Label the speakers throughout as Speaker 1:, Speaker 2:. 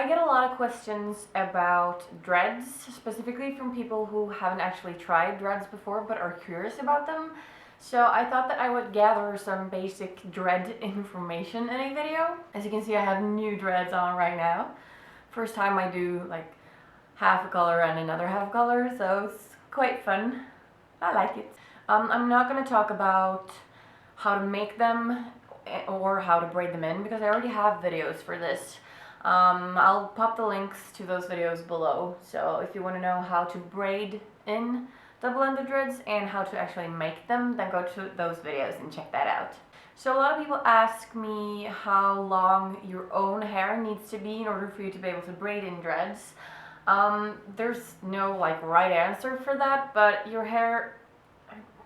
Speaker 1: get a lot of questions about dreads, specifically from people who haven't actually tried dreads before but are curious about them. So I thought that I would gather some basic dread information in a video. As you can see, I have new dreads on right now. First time I do like half a color and another half color, so it's quite fun. I like it. I'm not going to talk about how to make them or how to braid them in because I already have videos for this. I'll pop the links to those videos below, so if you want to know how to braid in double-ended dreads and how to actually make them, then go to those videos and check that out. So a lot of people ask me how long your own hair needs to be in order for you to be able to braid in dreads. There's no like right answer for that, but your hair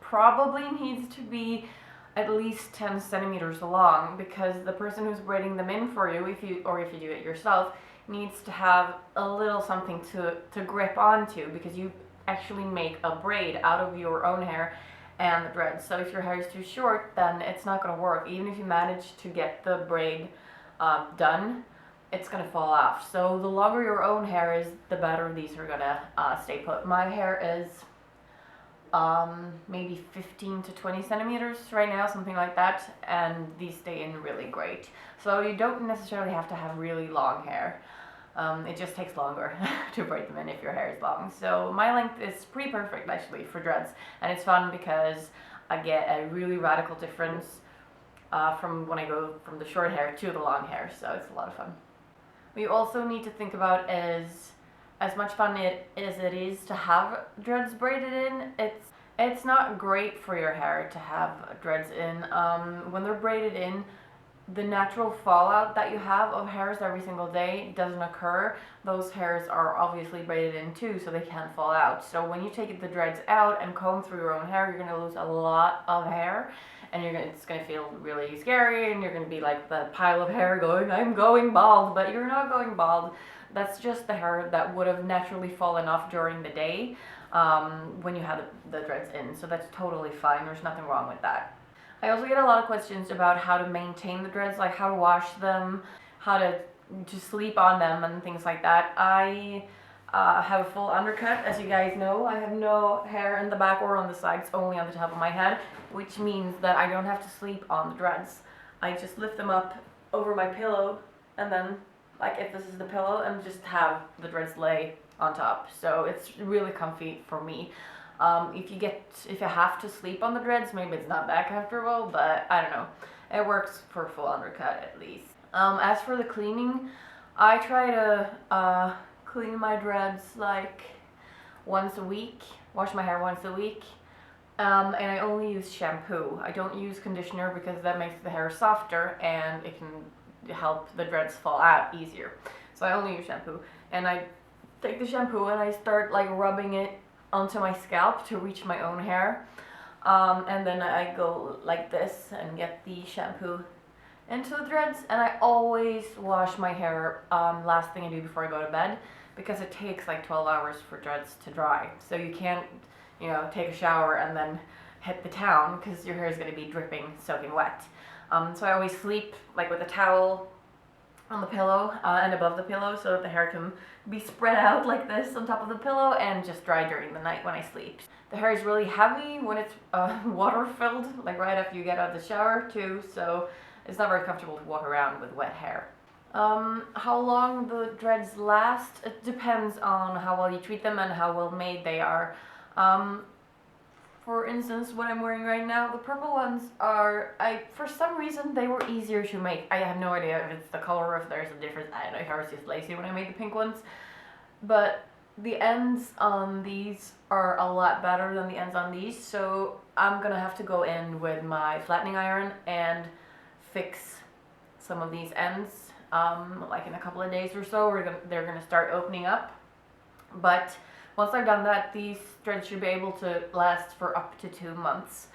Speaker 1: probably needs to be at least 10 centimeters long, because the person who's braiding them in for you, if you do it yourself, needs to have a little something to grip onto, because you actually make a braid out of your own hair and the dreads. So if your hair is too short, then it's not going to work. Even if you manage to get the braid done, it's going to fall off. So the longer your own hair is, the better these are going to stay put. My hair is maybe 15 to 20 centimeters right now, something like that, and these stay in really great. So you don't necessarily have to have really long hair. It just takes longer to braid them in if your hair is long. So my length is pretty perfect actually for dreads, and it's fun because I get a really radical difference from when I go from the short hair to the long hair, so it's a lot of fun. What you also need to think about is, as much fun as it is to have dreads braided in, it's not great for your hair to have dreads in. When they're braided in, the natural fallout that you have of hairs every single day doesn't occur. Those hairs are obviously braided in too, so they can't fall out. So when you take the dreads out and comb through your own hair, you're going to lose a lot of hair, and it's going to feel really scary, and you're going to be like the pile of hair going, I'm going bald, but you're not going bald. That's just the hair that would have naturally fallen off during the day when you had the dreads in. So that's totally fine. There's nothing wrong with that. I also get a lot of questions about how to maintain the dreads, like how to wash them, how to sleep on them and things like that. I have a full undercut, as you guys know. I have no hair in the back or on the sides, only on the top of my head, which means that I don't have to sleep on the dreads. I just lift them up over my pillow, and then, like if this is the pillow, and just have the dreads lay on top. So it's really comfy for me. If you have to sleep on the dreads, maybe it's not that comfortable, but I don't know. It works for a full undercut at least. As for the cleaning, I try to clean my dreads like once a week, wash my hair once a week, and I only use shampoo. I don't use conditioner because that makes the hair softer and it can help the dreads fall out easier. So I only use shampoo, and I take the shampoo and I start like rubbing it onto my scalp to reach my own hair, and then I go like this and get the shampoo into the dreads, and I always wash my hair last thing I do before I go to bed, because it takes like 12 hours for dreads to dry. So you can't, take a shower and then hit the town, because your hair is going to be dripping, soaking wet. So I always sleep like with a towel on the pillow and above the pillow, so that the hair can be spread out like this on top of the pillow and just dry during the night when I sleep. The hair is really heavy when it's water filled, like right after you get out of the shower too, so it's not very comfortable to walk around with wet hair. How long the dreads last, it depends on how well you treat them and how well made they are. For instance, what I'm wearing right now, the purple ones for some reason, they were easier to make. I have no idea if it's the color or if there's a difference. I don't know if I was just lazy when I made the pink ones. But the ends on these are a lot better than the ends on these. So I'm going to have to go in with my flattening iron and fix some of these ends. Like in a couple of days or so, they're going to start opening up. But once I've done that, these dreads should be able to last for up to 2 months.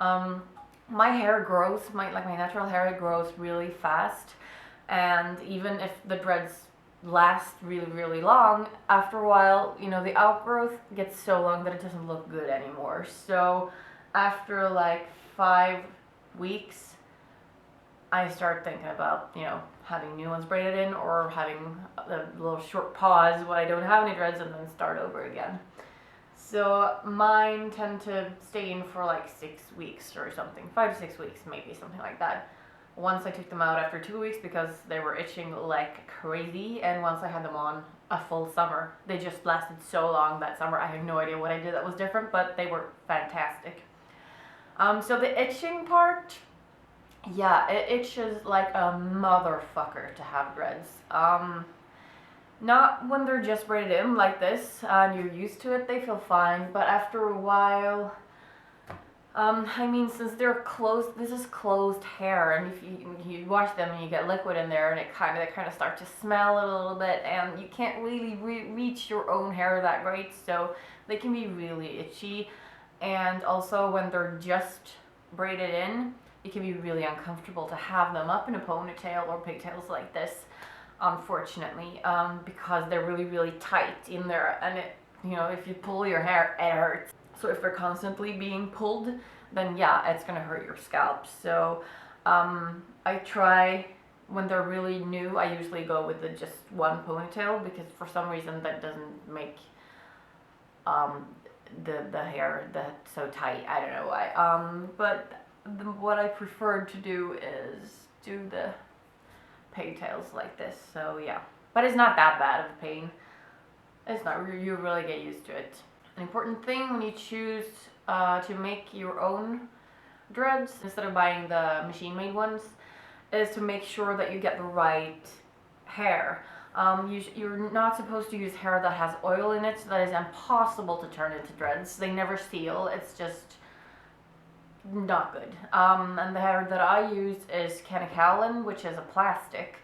Speaker 1: My hair grows, my natural hair grows really fast, and even if the dreads last really, really long, after a while, the outgrowth gets so long that it doesn't look good anymore. So after like 5 weeks, I start thinking about, having new ones braided in, or having a little short pause when I don't have any dreads and then start over again. So mine tend to stay in for like 6 weeks or something, 5 to 6 weeks maybe, something like that. Once I took them out after 2 weeks because they were itching like crazy, and once I had them on a full summer. They just lasted so long that summer. I have no idea what I did that was different, but they were fantastic. So the itching part, yeah, it itches like a motherfucker to have dreads. Not when they're just braided in like this and you're used to it, they feel fine, but after a while, I mean, since they're closed, this is closed hair, and if you wash them and you get liquid in there, and they kind of start to smell a little bit, and you can't really reach your own hair that great, so they can be really itchy. And also when they're just braided in, it can be really uncomfortable to have them up in a ponytail or pigtails like this, unfortunately, because they're really tight in there, and it, you know, if you pull your hair, it hurts. So if they're constantly being pulled, then yeah, it's gonna hurt your scalp. So I try, when they're really new, I usually go with the just one ponytail, because for some reason that doesn't make the hair that so tight. I don't know why. But what I prefer to do is do the pigtails like this. So yeah, but it's not that bad of a pain. It's not. You really get used to it. An important thing when you choose to make your own dreads instead of buying the machine-made ones is to make sure that you get the right hair. You're not supposed to use hair that has oil in it. That is impossible to turn into dreads. They never seal. It's just not good. And the hair that I use is Kanekalon, which is a plastic.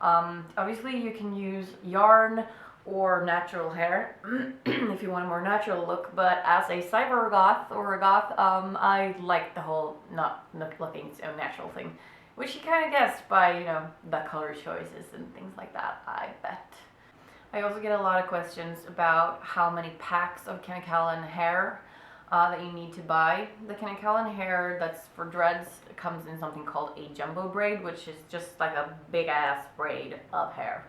Speaker 1: Obviously you can use yarn or natural hair if you want a more natural look, but as a cyber goth or a goth, I like the whole not looking so natural thing, which you kind of guessed by, you know, the color choices and things like that, I bet. I also get a lot of questions about how many packs of Kanekalon hair that you need to buy. The Kanekalon hair that's for dreads comes in something called a jumbo braid, which is just like a big ass braid of hair.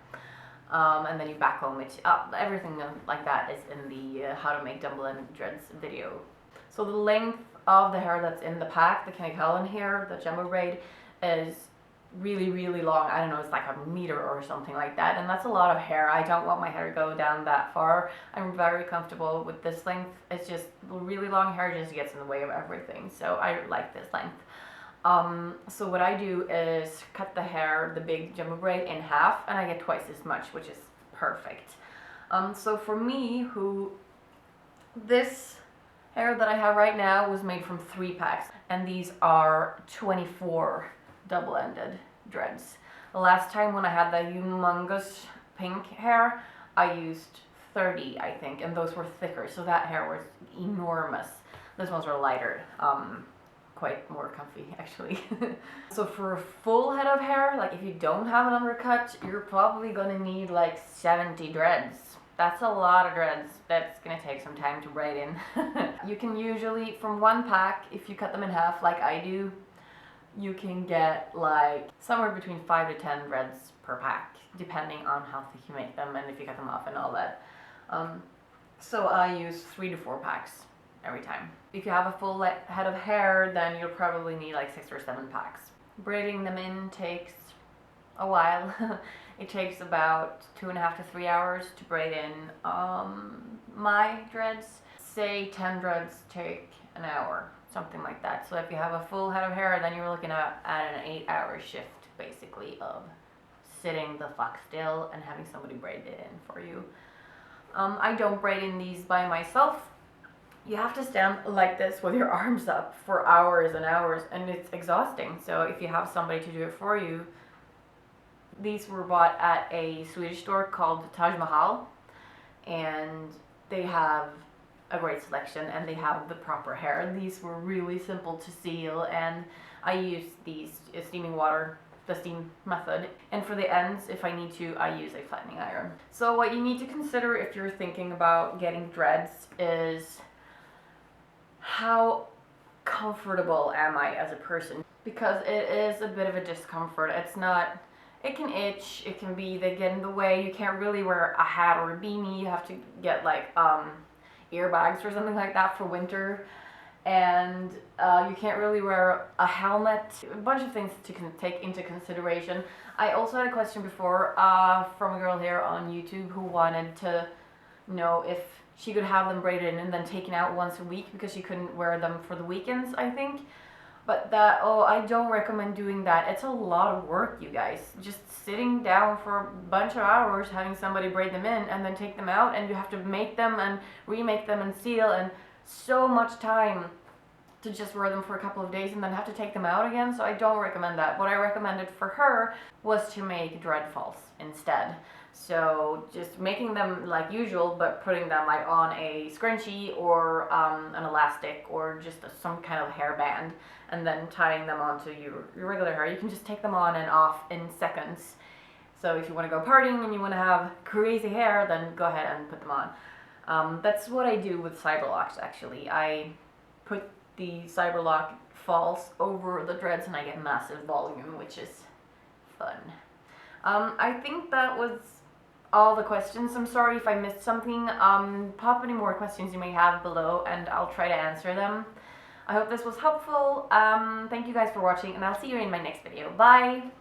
Speaker 1: And then you backcomb it up. Everything like that is in the how to make double-ended dreads video. So the length of the hair that's in the pack, the Kanekalon hair, the jumbo braid, is really long. I don't know, it's like a meter or something like that, and that's a lot of hair. I don't want my hair to go down that far. I'm very comfortable with this length. It's just really long hair just gets in the way of everything, so I like this length. So what I do is cut the hair, the big jumbo braid, in half, and I get twice as much, which is perfect. So for me, this hair that I have right now was made from 3 packs, and these are 24 double-ended dreads. The last time when I had the humongous pink hair, I used 30, I think, and those were thicker, so that hair was enormous. Those ones were lighter. Quite more comfy, actually. So for a full head of hair, like if you don't have an undercut, you're probably gonna need like 70 dreads. That's a lot of dreads. That's gonna take some time to braid in. You can usually, from 1 pack, if you cut them in half like I do, you can get like somewhere between 5 to 10 dreads per pack, depending on how thick you make them and if you cut them off and all that. So I use 3 to 4 packs every time. If you have a full head of hair, then you'll probably need like 6 or 7 packs. Braiding them in takes a while. It takes about 2.5 to 3 hours to braid in my dreads. Say 10 dreads take an hour, something like that. So if you have a full head of hair, then you're looking at an 8-hour shift, basically, of sitting the fuck still and having somebody braid it in for you. I don't braid in these by myself. You have to stand like this with your arms up for hours and hours, and it's exhausting. So if you have somebody to do it for you, these were bought at a Swedish store called Taj Mahal, and they have a great selection and they have the proper hair. These were really simple to seal, and I use these steaming water, the steam method, and for the ends, if I need to, I use a flattening iron. So what you need to consider if you're thinking about getting dreads is, how comfortable am I as a person? Because it is a bit of a discomfort. It's not it can itch, it can be they get in the way. You can't really wear a hat or a beanie. You have to get like earbags or something like that for winter. And you can't really wear a helmet. A bunch of things to take into consideration. I also had a question before from a girl here on YouTube who wanted to know if she could have them braided in and then taken out once a week because she couldn't wear them for the weekends, I think. But I don't recommend doing that. It's a lot of work, you guys. Just sitting down for a bunch of hours, having somebody braid them in and then take them out, and you have to make them and remake them and seal, and so much time to just wear them for a couple of days and then have to take them out again. So I don't recommend that. What I recommended for her was to make dreadfalls instead. So just making them like usual, but putting them like on a scrunchie or an elastic or just some kind of hairband, and then tying them onto your regular hair. You can just take them on and off in seconds. So if you want to go partying and you want to have crazy hair, then go ahead and put them on. That's what I do with Cyberlocks actually. I put the Cyberlock falls over the dreads and I get massive volume, which is fun. I think that was all the questions. I'm sorry if I missed something. Pop any more questions you may have below and I'll try to answer them. I hope this was helpful. Thank you guys for watching and I'll see you in my next video. Bye!